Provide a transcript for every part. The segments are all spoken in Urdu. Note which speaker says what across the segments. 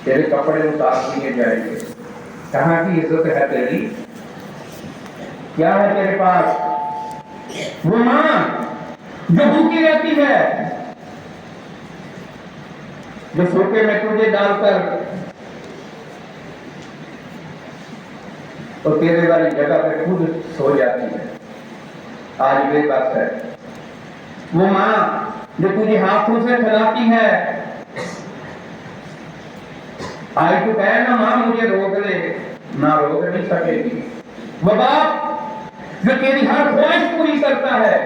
Speaker 1: تیرے کپڑے اتار دیے جائیں گے. کہاں کی عزت ہے تیری؟ کیا ہے تیرے پاس؟ وہ ماں جو بھوکی رہتی ہے، جو سوکے میں تجھے ڈال کر تو تیرے والی جگہ پہ خود سو جاتی ہے، آج بے بس ہے. وہ ماں جو تجھے ہاتھوں سے کھلاتی ہے، آج تو کہے نا ماں مجھے روک لے، نہ روک نہیں سکے گی. وہ باپ جو تیری ہر خواہش پوری کرتا ہے،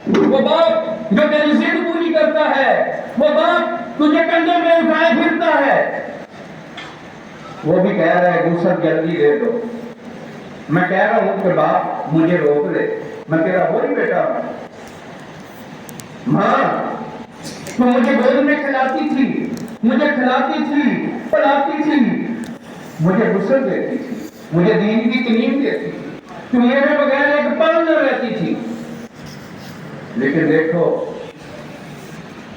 Speaker 1: وہ باپ جو تیری ضد پوری کرتا ہے، وہ باپ تجھے کندھے میں اٹھائے پھرتا ہے، وہ بھی کہہ رہا ہے غسل جلدی دے دو. میں کہہ رہا ہوں کہ باپ مجھے روک لے، میں تیرا وہی بیٹا ہوں. ماں تو مجھے گود میں کھلاتی تھی، مجھے کھلاتی تھی، پلاتی تھی، مجھے غسل دیتی تھی، مجھے دین کی تعلیم دیتی تھی، تو میرے بغیر ایک پل نہ رہتی تھی. لیکن دیکھو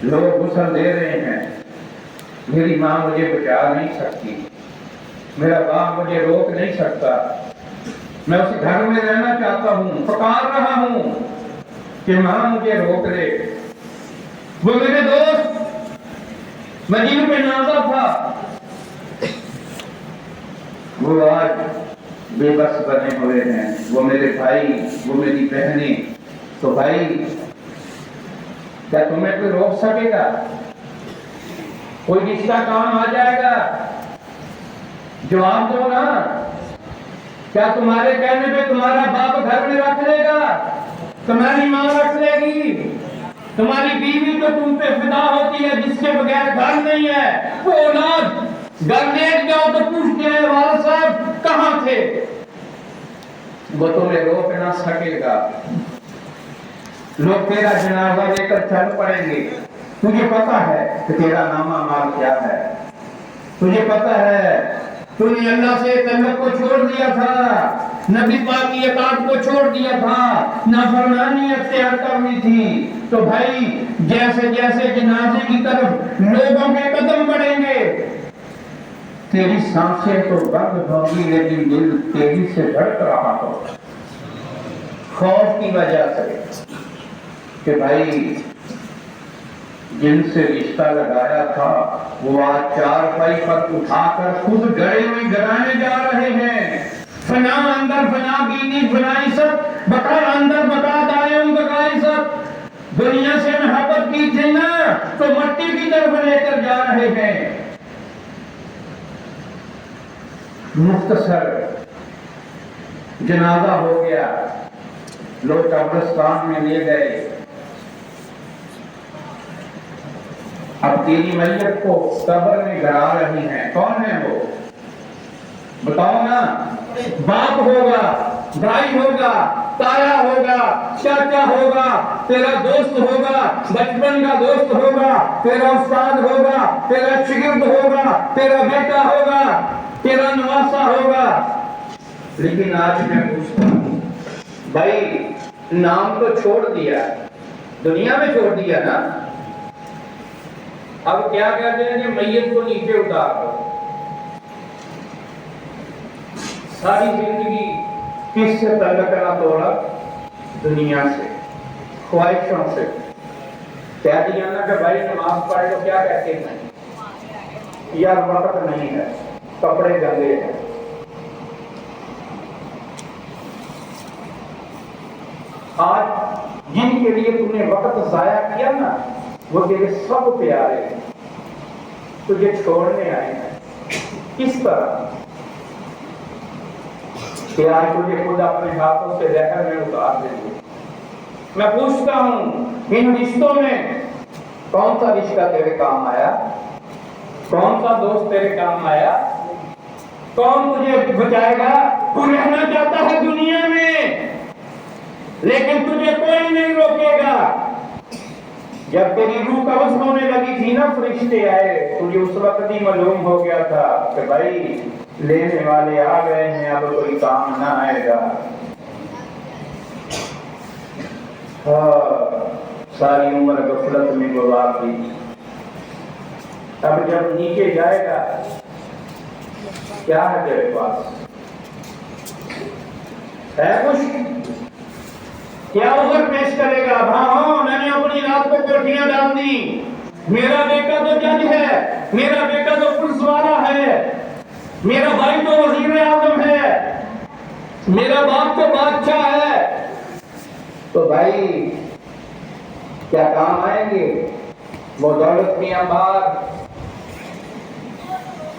Speaker 1: لوگ غسل دے رہے ہیں، میری ماں مجھے بچا نہیں سکتی، میرا باپ مجھے روک نہیں سکتا. میں اس گھر میں رہنا چاہتا ہوں، پکار رہا ہوں کہ ماں مجھے روک لے. وہ میرے دوست میں جن پہ نازا تھا، وہ آج بے بس بنے ہوئے ہیں. وہ میرے بھائی، وہ میری بہنیں. تو بھائی کیا تمہیں کوئی روک سکے گا؟ کوئی رشتہ کام آ جائے گا؟ جواب دو نا. کیا تمہارے کہنے پہ تمہارا باپ گھر میں رکھ لے گا؟ تمہاری ماں رکھ لے گی؟ تمہاری بیوی جو تم پہ فدا ہوتی ہے، جس کے بغیر گھر نہیں ہے، وہ اولاد گھر لے جاؤ تو پوچھتے ہیں والد صاحب کہاں تھے؟ وہ تمہیں روک نہ سکے گا. لوگ تیرا جنازہ لے کر چل پڑیں گے. تجھے پتا ہے کہ تیرا نام اعمال کیا ہے، تجھے پتا ہے تو نے اللہ سے تعلق کو چھوڑ دیا تھا، نبی پاک کی اطاعت کو چھوڑ دیا تھا، نافرمانی اختیار کرنی تھی. تو بھائی جیسے جیسے جنازے کی طرف لوگوں کے قدم بڑھیں گے، تیری سانسیں تو بند ہوں گی، لیکن دل تیزی سے دھڑک رہا ہو، خوف کی وجہ سے کہ بھائی جن سے رشتہ لگایا تھا وہ آج چارپائی پر اٹھا کر خود گڑے میں گرانے جا رہے ہیں. فنا اندر فنا بینی فنائی سب بقا اندر بقا دائم بقائی سب. دنیا سے محبت کی تھی نا تو مٹی کی طرف لے کر جا رہے ہیں. مختصر جنازہ ہو گیا، لوگ قبرستان میں لے گئے. اب تیری میت کو قبر میں گرا رہی ہیں. کون ہے وہ؟ بتاؤ نا. باپ ہوگا، بھائی ہوگا، تایا ہوگا، چاچا ہوگا، تیرا دوست ہوگا، بچپن کا دوست ہوگا، تیرا استاد ہوگا، تیرا شاگرد ہوگا، تیرا بیٹا ہوگا، تیرا نواسا ہوگا. لیکن آج میں پوچھتا ہوں بھائی نام تو چھوڑ دیا، دنیا میں چھوڑ دیا نا، اب کیا کہتے ہیں کہ میت کو نیچے اتار دو. ساری زندگی کس سے تعلق نہ توڑا؟ دنیا سے، خواہشوں سے. کہہ دیا نا کہ بھائی نماز پڑھ لو، کیا کہتے ہیں یار وقت نہیں ہے، کپڑے گندے ہیں. آج جن کے لیے تم نے وقت ضائع کیا نا وہ تیرے سب پیارے ہیں، تجھے چھوڑنے آئے ہیں. کس طرح کہ آج تجھے خود اپنے ہاتھوں سے زہر میں اتار دیں گے. میں پوچھتا ہوں ان رشتوں میں کون سا رشتہ تیرے کام آیا؟ کون سا دوست تیرے کام آیا؟ کون تجھے بچائے گا؟ تو رہنا چاہتا ہے دنیا میں لیکن تجھے کوئی نہیں روکے گا. جب تیری روح قبض ہونے لگی تھی نا فرشتے آئے، تجھے اس وقت ہی معلوم ہو گیا تھا کہ بھائی لینے والے آ گئے ہیں، اب کوئی کام نہ آئے گا. ساری عمر غفلت میں گزار دی. اب جب نیچے جائے گا کیا ہے تیرے پاس؟ ہے کچھ؟ کیا عذر پیش کرے گا؟ ہاں میں نے اپنی رات کو کوٹھیاں ڈال دی، میرا بیٹا تو جج ہے، میرا بیٹا تو پولیس والا ہے، میرا بھائی تو وزیر اعظم ہے، میرا باپ تو بادشاہ ہے، تو بھائی کیا کام آئیں گے وہ دولت کی انبار؟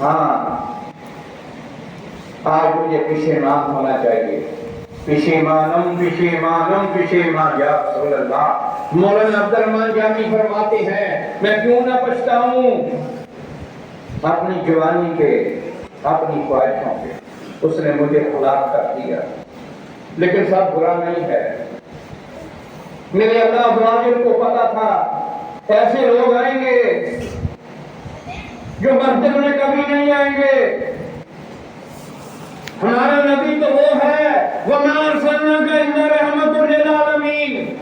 Speaker 1: ہاں آج مجھے پشیمان ہونا چاہیے، پشیمانم پشیمانم پشیمان یا رسول اللہ۔ مولانا عبد الرحمن جامی فرماتے ہیں میں کیوں نہ پچھتاؤں اپنی جوانی کے، اپنی خواہشوں کے، اس نے مجھے ہلاک کر دیا، لیکن سب برا نہیں ہے۔ میرے اللہ عزوجل کو پتا تھا ایسے لوگ آئیں گے جو مسجد میں کبھی نہیں آئیں گے۔ ہمارا نبی تو وہ ہے وَمَا أَرْسَلْنَاكَ إِلَّا رَحْمَةً لِلْعَالَمِينَ،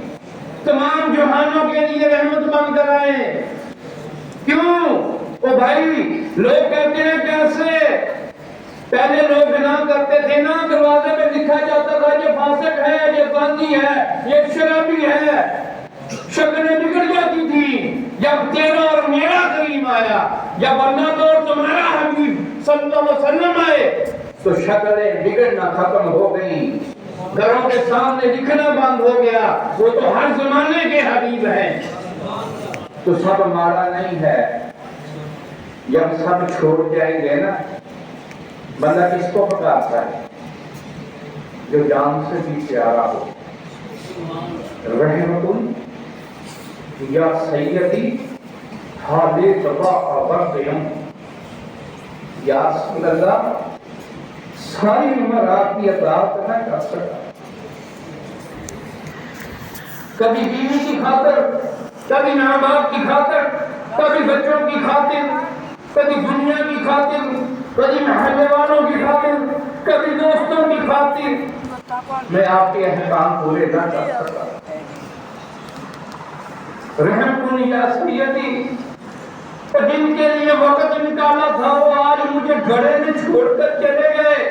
Speaker 1: تمام جہانوں کے لیے رحمت بن کر آئے۔ کیوں؟ او بھائی لوگ کہتے ہیں کیسے؟ پہلے لوگ نہ کرتے تھے نا، دروازے پہ لکھا جاتا تھا یہ فاسق ہے، یہ باندی ہے، یہ شرابی ہے، شکلیں بگڑ جاتی تھی۔ جب تیرا اور میرا کریم آیا، جب اللہ تو اور تمہارا حبیب صلی اللہ علیہ وسلم آئے تو شکلیں بگڑنا ختم ہو گئی، گھروں کے سامنے دکھنا بند ہو گیا۔ وہ تو ہر زمانے کے حبیب ہیں، تو سب مارا نہیں ہے۔ جب سب چھوڑ جائیں گے نا، بندہ کس کو پکارتا ہے؟ جو جان سے بھی پیارا ہو۔ رحمتن یا سیدی حالی تبا ورقیم، یا رسول اللہ ساری عمر آپ کی اطاعت نہ کر سکا، کبھی بیوی کی خاطر، کبھی ماں باپ کی خاطر، کبھی بچوں کی خاطر، کبھی دنیا کی خاطر، کبھی محلے والوں کی خاطر، کبھی دوستوں کی خاطر میں آپ کے احکام پورے نہ کر سکا۔ رحم کن یا سیدی، جن کے لیے وقت نکالا تھا وہ آج مجھے گھڑے میں چھوڑ کر چلے گئے۔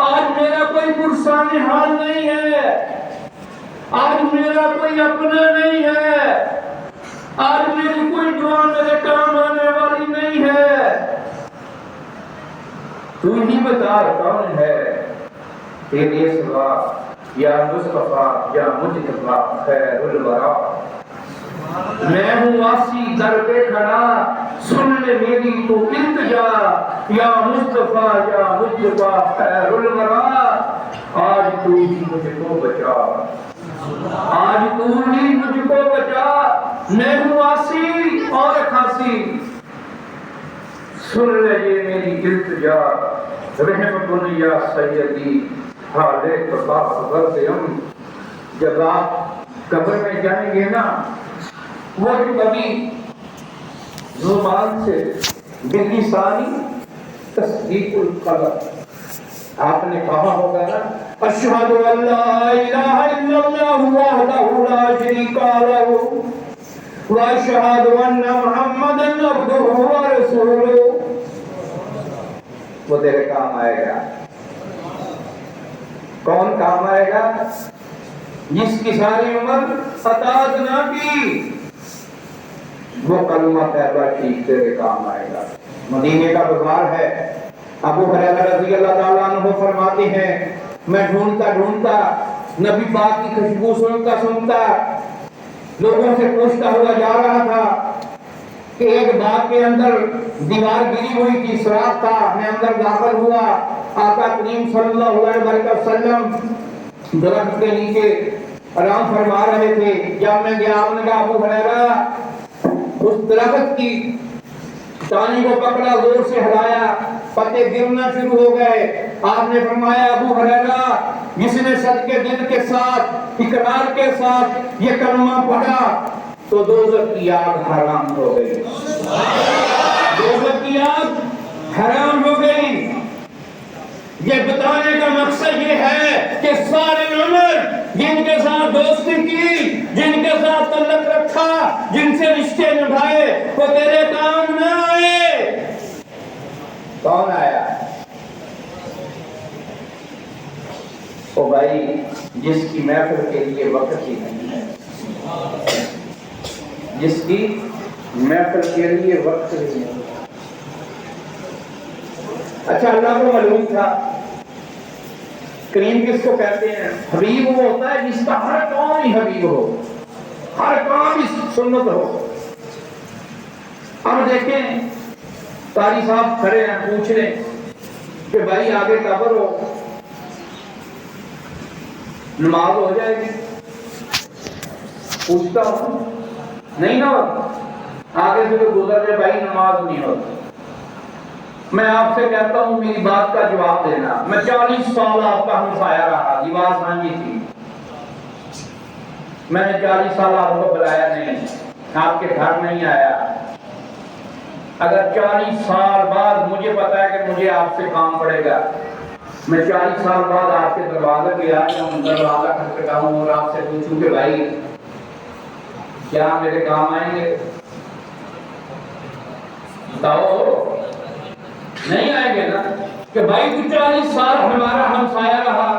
Speaker 1: آج میرا کوئی پرسان حال نہیں ہے، آج میرا کوئی اپنا نہیں ہے، آج میری کوئی دعا میرے کام آنے والی نہیں ہے۔ تو ہی بتا کون ہے تیرے سوا یا مصطفیٰ یا مجتبیٰ خیر الورا۔ میں ہوں آسی در پہ کھڑا، سن لے میری تو التجا، یا مصطفیٰ یا مجتبیٰ خیر الورا۔ آج تو ہی مجھ کو بچا، آج تو ہی مجھ کو بچا، میں ہوں آسی اور کھاسی، سن لے یہ میری التجا۔ رحمت یا سیدی حالے تبا ورقیم۔ جب آپ قبر میں جائیں گے نا، وہ جو کبھی زبان سے باللسانی تصدیق القلب آپ نے کہا ہوگا نا، اشہد ان لا الہ الا اللہ وحدہ لا شریک لہ واشہد ان محمدا عبدہ ورسولہ، وہ تیرے کام آئے گا۔ کون کام آئے گا؟ جس کی ساری عمر اطاعت نہ کی، وہ کلمہ طیبہ ٹھیک تیرے کام آئے گا۔ مدینے کا بازار ہے، ابو ہریرہ رضی اللہ تعالیٰ عنہ فرماتے ہیں میں ڈھونڈتا ڈھونڈتا نبی پاک کی خوشبو سنتا سنتا لوگوں سے پوچھتا ہوا جا رہا تھا کہ ایک باغ کے اندر دیوار گری ہوئی تھی، سوراخ تھا، میں اندر داخل ہوا، آقا کریم صلی اللہ علیہ وسلم درخت کے نیچے آرام فرما رہے تھے۔ جب میں گیا آپ نے کہا ابو ہریرہ اس درخت کی ٹہنی کو پکڑا، زور سے ہلایا، پتے گرنا شروع ہو گئے۔ آپ نے فرمایا ابو ہریرہ جس نے صدقے دل کے ساتھ اقرار کے ساتھ یہ کلمہ پڑھا تو دوزخ کی آگ حرام ہو گئی، دوزخ کی آگ حرام ہو گئی۔ یہ بتانے کا مقصد یہ ہے کہ سارے عمر جن کے ساتھ دوستی کی، جن کے ساتھ تعلق رکھا، جن سے رشتے نبھائے، وہ تیرے کام نہ آئے۔ کون آیا؟ او بھائی جس کی محفل کے لیے وقت ہی نہیں ہے، جس کی محفل کے لیے وقت ہی نہیں ہے۔ اچھا اللہ کو معلوم تھا کریم کس کو کہتے ہیں؟ حبیب وہ ہوتا ہے جس کا ہر کام ہی حبیب ہو، ہر کام ہی سنت ہو۔ اب دیکھیں قاری صاحب کھڑے ہیں، پوچھ رہے کہ بھائی آگے قبر ہو، نماز ہو جائے گی؟ پوچھتا ہوں نہیں نہ ہوتا، آگے سے تو گزر جائے بھائی نماز نہیں ہوتی۔ میں آپ سے کہتا ہوں میری بات کا جواب دینا، میں 40 سال آپ کا ہمسایہ رہا، دیوار سانجی تھی، میں نے 40 سال آپ کو بلایا نہیں، آپ کے گھر نہیں آیا۔ اگر 40 سال بعد مجھے پتا ہے کہ مجھے آپ سے کام پڑے گا، میں 40 سال بعد آپ کے دروازے پہ آ جاؤں، دروازہ کھٹکھٹاؤں اور آپ سے پوچھوں کہ بھائی کیا میرے کام آئیں گے؟ بتاؤ نہیں آئیں گے نا، کہ بھائی تو 40 سال ہمارا ہمسایہ رہا،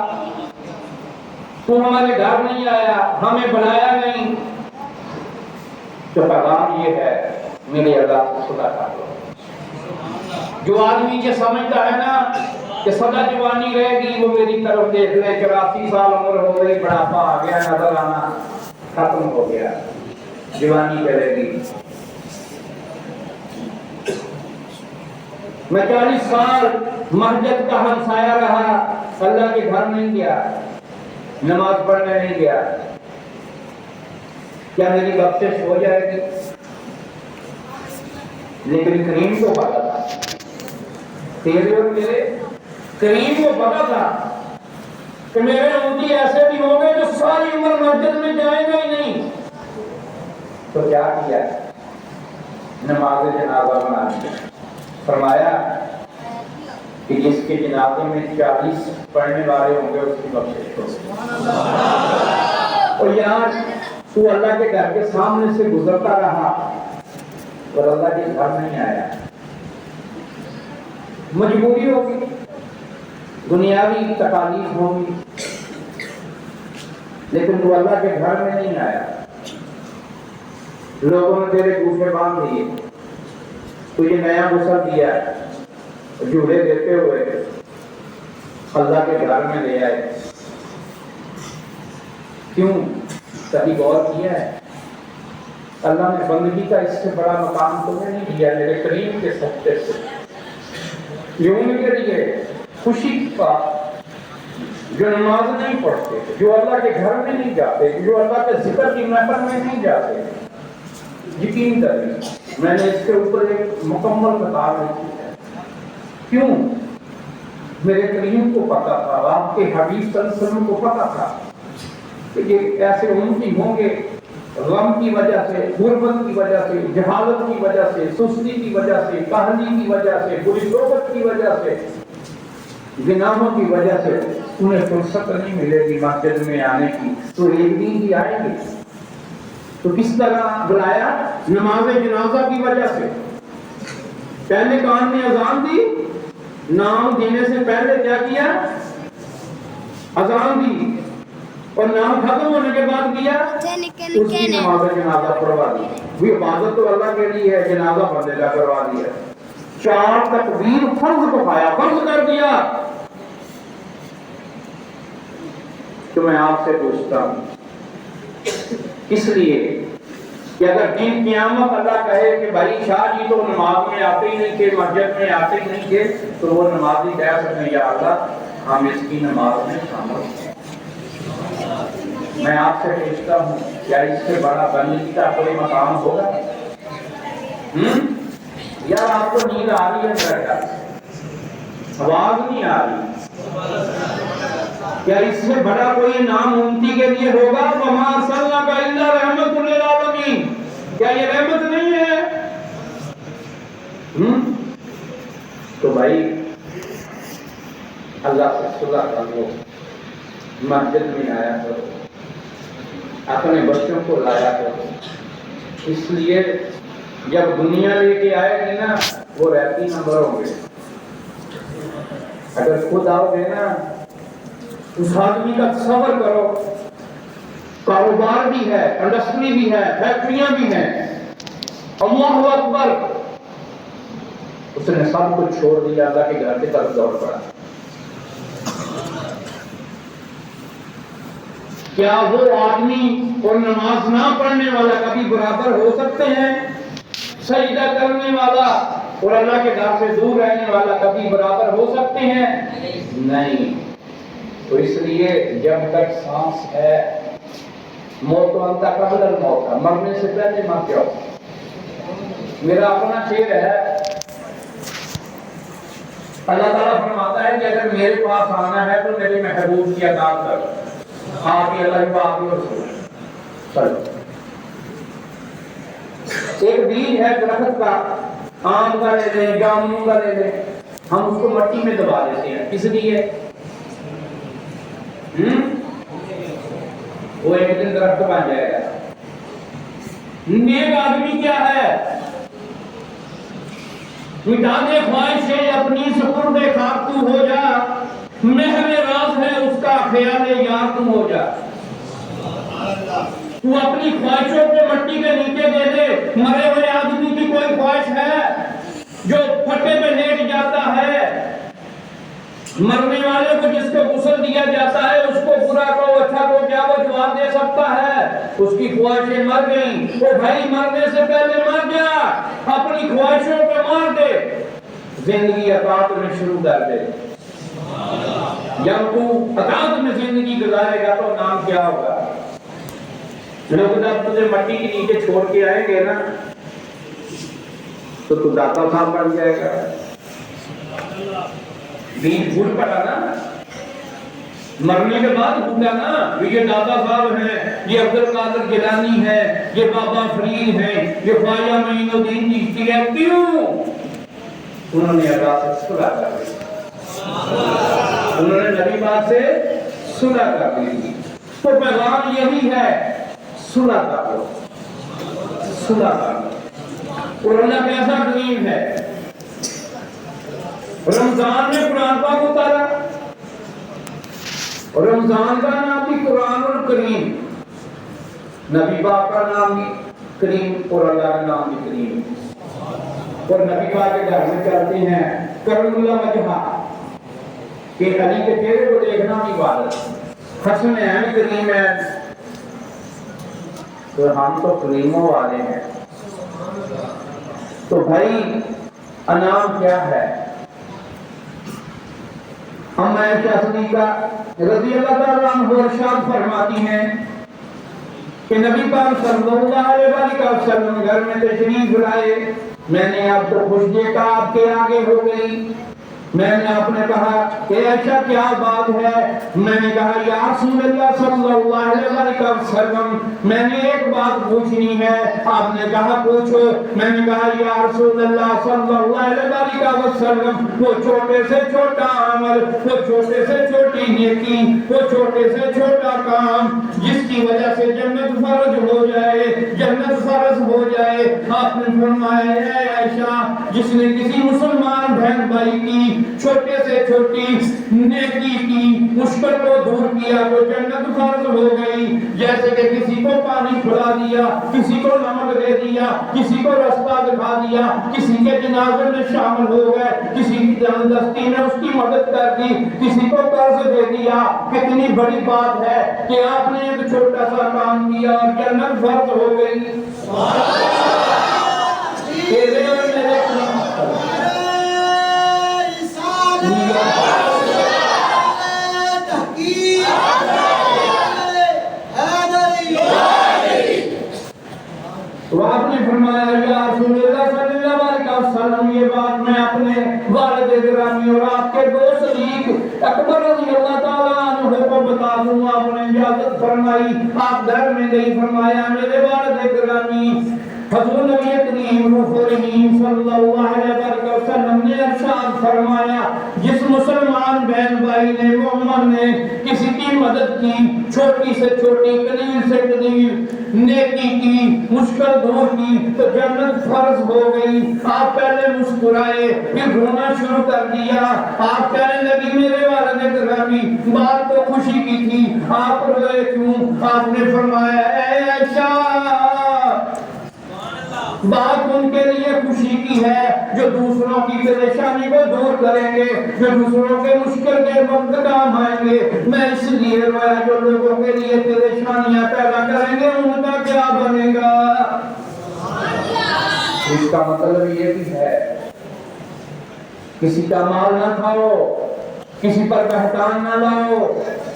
Speaker 1: تو ہمارے گھر نہیں آیا، ہمیں بلایا نہیں۔ تو پیغام یہ ہے میرے اللہ سے خدا کر لو۔ جو آدمی یہ سمجھتا ہے نا کہ سدا جوانی رہے گی، وہ میری طرف دیکھ لے، 84 سال عمر ہو گئی، بڑھاپا آ گیا، نظر آنا ختم ہو گیا، جوانی کرے گی۔ میں 40 سال مسجد کا ہمسایہ رہا، اللہ کے گھر نہیں گیا، نماز پڑھنے نہیں گیا، کیا میری بخشش ہو جائے گی؟ لیکن کریم کو پتا تھا، تیرے اور میرے کریم کو پتا تھا کہ میرے امتی ایسے بھی ہوں گے جو ساری عمر مسجد میں جائیں گے ہی نہیں۔ تو کیا کیا؟ نماز جنازہ بنا دیا، فرمایا کہ جس کے جنازے میں 40 پڑھنے والے ہوں گے اس کی بخشش ہوگی۔ اور یار تو اللہ کے گھر کے سامنے سے گزرتا رہا اور اللہ کے گھر نہیں آیا، مجبوری ہوگی، دنیاوی تکالیف ہوگی، لیکن تو اللہ کے گھر میں نہیں آیا۔ لوگوں نے تیرے گوشے باندھ دیے، تجھے نیا غسل دیا، جھولے دیتے ہوئے اللہ کے گھر میں لے آئے۔ کیوں؟ کبھی غور کیا ہے اللہ نے بندگی کا اس سے بڑا مقام تمہیں نہیں دیا میرے کریم کے صدقے سے؟ یوں کے لیے خوشی کا جو نماز نہیں پڑھتے، جو اللہ کے گھر میں نہیں جاتے، جو اللہ کے ذکر کی محفل میں نہیں جاتے، یقین کریے میں نے اس کے اوپر ایک مکمل کتاب لکھی ہے۔ کیوں؟ میرے کریم کو پتا تھا، آپ کے حبیب صلی اللہ علیہ وسلم کو پتا تھا کہ یہ ایسے امتی ہوں گے غم کی وجہ سے، غربت کی وجہ سے، جہالت کی وجہ سے، سستی کی وجہ سے، کاہلی کی وجہ سے، بری صحبت کی وجہ سے، گناہوں کی وجہ سے انہیں فرصت نہیں ملے گی مسجد میں آنے کی، تو ایک دن ہی آئیں گے۔ تو کس طرح بلایا؟ نماز جنازہ کی وجہ سے۔ پہلے کان میں اذان دی، نام دینے سے پہلے کیا کیا؟ اذان دی، اور نام ختم ہونے کے بعد کیا اس کی نماز جنازہ پڑھوا دی۔ وہ عبادت تو اللہ کے لیے ہے، جنازہ بندے کا کروا دیا۔ 4 تکبیر فرض کو پایا، فرض کر دیا۔ تو میں آپ سے پوچھتا ہوں اس لیے کہ اگر دن قیامت اللہ کہے کہ بھائی شاہ جی تو نماز میں آتے ہی نہیں تھے، مسجد میں آتے ہی نہیں تھے، تو وہ نمازی کہہ سکتے یا اللہ ہم اس کی نماز میں شامل ہیں۔ میں آپ سے پوچھتا ہوں کیا اس سے بڑا بندگی کا کوئی مقام ہوگا؟ یا آپ کو نیند آ رہی ہے بیٹا؟ آواز نہیں آ رہی؟ کیا اس سے بڑا کوئی نام امتی کے لیے ہوگا؟ وَمَا أَرْسَلْنَاكَ إِلَّا رَحْمَةً لِلْعَالَمِينَ، کیا یہ رحمت نہیں ہے؟ تو بھائی اللہ سے صلح کر لو، مسجد میں آیا کرو، اپنے بچوں کو لایا کرو۔ اس لیے جب دنیا لے کے آئے گی نا وہ رہتی نمبر ہوں گے، اگر خود آؤ گے نا اس آدمی کا تصور کرو، کاروبار بھی ہے، انڈسٹری بھی ہے، فیکٹریاں بھی ہیں، اللہ اکبر، اس نے سب کچھ چھوڑ دیا، اللہ کے گھر کی طرف دوڑ پڑا۔ کیا وہ آدمی اور نماز نہ پڑھنے والا کبھی برابر ہو سکتے ہیں؟ سجدہ کرنے والا اور اللہ کے گھر سے دور رہنے والا کبھی برابر ہو سکتے ہیں؟ نہیں۔ تو اس لیے جب تک سانس ہے، موت تو انتا قبل الموت، مرنے سے پہلے مر جاؤ۔ میرا اپنا شعر ہے، اللہ تعالیٰ فرماتا ہے کہ اگر میرے پاس آنا ہے تو میرے محبوب کی اطاعت کرو، آپ ہی اللہ باقی رسول چلو۔ ایک بیج ہے درخت کا، آم کا لے لیں، جامن کا لے لیں، ہم اس کو مٹی میں دبا دیتے ہیں، کس لیے؟ وہ ایک دن درخت بن جائے گا۔ نیک آدمی کیا ہے؟ مٹا دے خواہشیں اپنی، سپرد خاک تو ہو جا، محو راز ہے اس کا خیال یار تو ہو جا۔ تو اپنی خواہشوں کو مٹی کے نیچے دے دے۔ مرے ہوئے آدمی کی کوئی خواہش ہے جو پھٹے پہ لیٹ جاتا ہے؟ مرنے والے کو جس کو غسل دیا جاتا ہے، اس کو برا کو اچھا کو کیا وہ جواب دے سکتا ہے؟ اس کی خواہشیں مر گئیں۔ وہ بھائی مرنے سے پہلے مر جا، اپنی خواہشوں کو مار دے، زندگی اطاعت میں شروع کر دے۔ جب تو اطاعت میں زندگی گزارے گا تو نام کیا ہوگا؟ لوگ جب تجھے مٹی کے نیچے چھوڑ کے آئیں گے نا تو داتا صاحب بن جائے گا۔ بیج پھول پڑا نا، مرنے کے بعد پھولا نا، یہ داتا صاحب ہیں، یہ عبد القادر جیلانی ہے، یہ بابا فرید ہے، یہ خواجہ معین الدین چشتی ہے۔ کیوں؟ انہوں نے اللہ سے صلح کر لی، انہوں نے نبی پاک سے صلح کر لی۔ تو پیغام یہی ہے، صلح کر لو، صلح کر لو۔ اور اللہ کیسا کریم ہے، رمضان میں قرآن پاک اتارا، اور رمضان کا نام بھی قرآن الکریم، نبی پاک کا نام بھی کریم اور اللہ کا نام بھی کریم۔ اور نبی پاک کے گھر میں چلتے ہیں کرم اللہ وجہہ، کہ علی کے چہرے کو دیکھنا بھی عبادت، حسن عین کریم ہے، تو ہم تو کریموں والے ہیں۔ تو بھائی انعام کیا ہے؟ اما عائشہ صدیقہ رضی اللہ تعالیٰ عنہ ارشاد فرماتی ہیں کہ نبی پاک صلی اللہ علیہ وسلم گھر میں تشریف لائے، میں نے آپ کو خوش دیکھا، آپ کے آگے ہو گئی۔ میں نے آپ نے کہا کہ عائشہ کیا بات ہے؟ میں نے کہا یا رسول اللہ صلی اللہ علیہ وسلم، میں نے ایک بات پوچھنی ہے۔ آپ نے کہا پوچھو۔ میں نے کہا یا رسول اللہ صلی اللہ علیہ وسلم، وہ چھوٹے سے چھوٹا عمل، وہ چھوٹے سے چھوٹی نیکی، وہ چھوٹے سے چھوٹا کام جس کی وجہ سے جنت فرض ہو جائے، جنت فرض ہو جائے۔ آپ نے فرمایا اے عائشہ، جس نے کسی مسلمان بہن بھائی کی چھوٹے سے چھوٹی نیکی کی، مشکل کو دور کیا تو جنت فرض ہو گئی۔ جیسے کہ کسی کو پانی پھلا دیا، کسی کو نمک دے دیا، کسی کو رستہ دکھا دیا، کسی کے جنازے میں شامل ہو گئے، کسی کی دستی میں اس کی مدد کر دی، کسی کو قرض دے دیا۔ کتنی بڑی بات ہے کہ آپ نے ایک چھوٹا سا کام کیا اور جنت فرض ہو گئی۔ تیرے اور میرے تو آپ نے فرمایا یا رسول اللہ صلی اللہ علیہ وسلم، یہ بات میں اپنے والد گرامی اور آپ کے دو شریک اکبر رضی اللہ تعالیٰ عنہ کو بتا دوں۔ آپ نے اجازت فرمائی، آپ گھر میں گئی، فرمایا میرے والد گرامی حضور نبی کریم رحیم صلی اللہ علیہ وسلم نے ارشاد فرمایا، جس مسلمان بہن بھائی نے مومن نے کسی کی مدد کی، چھوٹی سے چھوٹی، قلیل سے قلیل نیکی کی، مشکل دور کی تو جنت فرض ہو گئی۔ آپ پہلے مسکرائے، پھر رونا شروع کر دیا۔ آپ کہنے لگی میرے والد گرامی بات تو خوشی کی تھی، آپ روئے کیوں؟ آپ نے فرمایا اے عائشہ، بات ان کے لیے خوشی کی ہے جو دوسروں کی پریشانی کو دور کریں گے، جو دوسروں کے مشکل کے وقت کام آئیں گے۔ میں اس لیے رویا جو لوگوں کے لیے پریشانیاں پیدا کریں گے ان کا کیا بنے گا۔ اس کا مطلب یہ بھی ہے کسی کا مال نہ کھاؤ، کسی پر بہتان نہ لاؤ،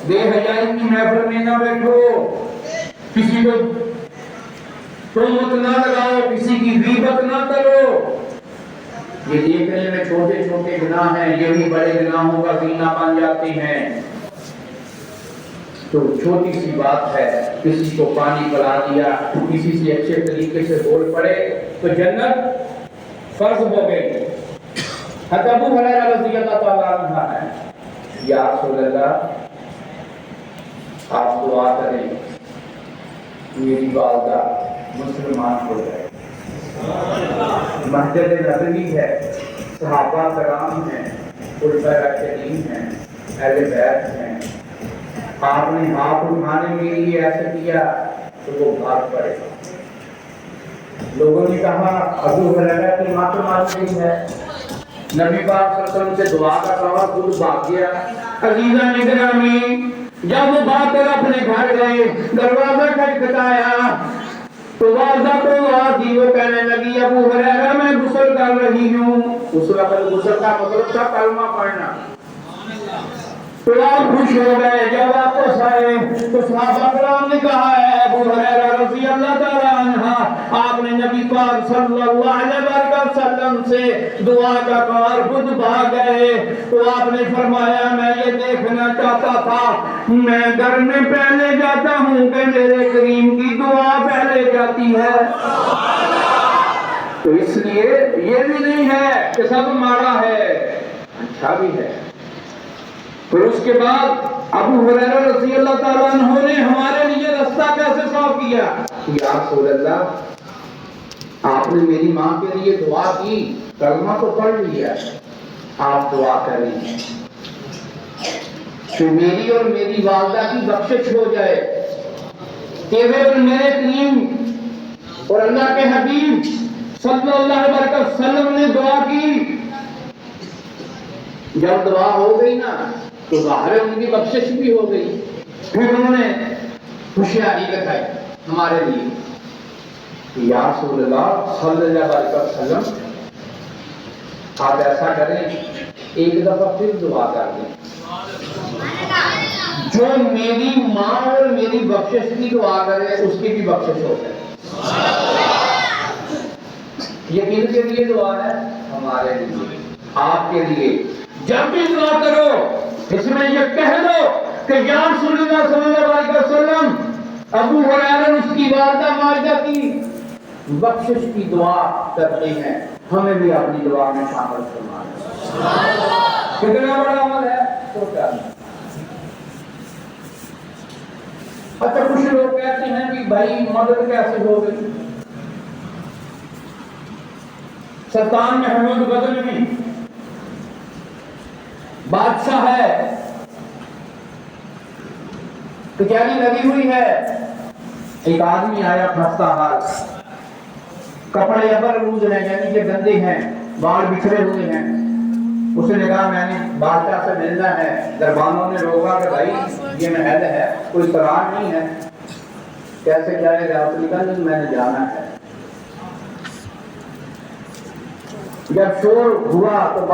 Speaker 1: بے حیائی کی محفل میں نہ بیٹھو، کسی کو تہمت نہ لگاؤ، کسی کی غیبت نہ کرو۔ یہ دیکھنے میں چھوٹے چھوٹے گناہ ہیں، یہی بڑے گناہوں کا زینہ بن جاتے ہیں۔ تو چھوٹی سی بات ہے، کسی کو پانی پلا دیا، کسی سے اچھے طریقے سے بول پڑے تو جنت فرض ہو گئی۔ حضرت ابو ہریرہ رضی اللہ تعالیٰ عنہ ہے، یا رسول اللہ آپ دعا کریں میری والدہ مسلمان ہو جائے۔ مسجد نبوی ہے، صحابہ کرام ہیں، خلفائے راشدین ہیں، اہل بیت ہیں، آپ نے ہاتھ اٹھانے کے لیے ایسا کیا تو وہ بھاگ پڑے۔ لوگوں نے کہا ابو ہریرہ کی ماں تو مار گئی ہے، نبی پاک صلی اللہ علیہ وسلم سے دعا کا کہا خود بھاگ گیا۔ عزیزان گرامی، جب وہ بات کر اپنے گھر گئے، دروازہ کھٹکھٹایا تو والدہ کو آواز دی، وہ کہنے لگی ابو ہریرہ میں غسل کر رہی ہوں۔ اس وقت غسل کا مطلب تھا کلمہ پڑھنا۔ تو آپ خوش ہو گئے، جب واپس آئے تو صحابہ کرام نے کہا ہے ابو ہریرہ رضی اللہ تعالیٰ عنہ آپ نے نبی پاک صلی اللہ علیہ وسلم سے دعا کا کہا خود بھاگ گئے۔ تو آپ نے فرمایا میں یہ دیکھنا چاہتا تھا، میں گھر میں پہلے جاتا ہوں کہ میرے کریم کی دعا پہلے جاتی ہے۔ تو اس لیے یہ بھی نہیں ہے کہ سب مارا ہے، اچھا بھی ہے۔ پھر اس کے بعد ابو ہریرہ رضی اللہ تعالیٰ عنہ نے ہمارے لیے رستہ کیسے صاف کیا؟ یا رسول اللہ آپ نے میری ماں کے لیے دعا کی، کلمہ تو پڑھ لیا، آپ دعا کریں کہ میری اور میری والدہ کی بخشش ہو جائے۔ تیرے اور میرے کریم اور اللہ کے حبیب صلی اللہ علیہ وسلم نے دعا کی، جب دعا ہو گئی نا تو ظاہر ان کی بخشش بھی ہو گئی۔ پھر انہوں نے ہوشیاری دکھائی ہمارے لیے، یا رسول اللہ صلی اللہ علیہ وسلم آپ ایسا کریں ایک دفعہ پھر دعا کر دیں، جو میری ماں اور میری بخشش کی دعا کرے اس کی بھی بخشش ہو جائے۔ یہ کن کے لیے دعا ہے؟ ہمارے لیے، آپ کے لیے۔ جب بھی دعا کرو اس میں یہ کہہ دو کہ یا رسول اللہ صلی اللہ علیہ وسلم ابو ہریرہ اس کی والدہ ماجدہ کی بخشش کی دعا کرتے ہیں، ہمیں بھی اپنی دعا میں شامل فرمائیں۔ کتنا بڑا عمل ہے تو کیا؟ اچھا کچھ لوگ کہتے ہیں کہ بھائی مدد کیسے ہو گئی؟ سلطان محمود غزنوی بادشاہ ہے، کچہری لگی ہوئی ہے، ایک آدمی آیا خستہ حال، کپڑے ابر روز ہیں یعنی کہ گندے ہیں، بال بکھرے ہوئے ہیں۔ اس نے کہا میں نے بادشاہ سے ملنا ہے۔ دربانوں نے روکا کہ بھائی یہ محل ہے، کوئی قرار نہیں ہے، کیسے جائے گا؟ اس نے کہا نہیں میں نے جانا ہے۔ جب شور ہوا تو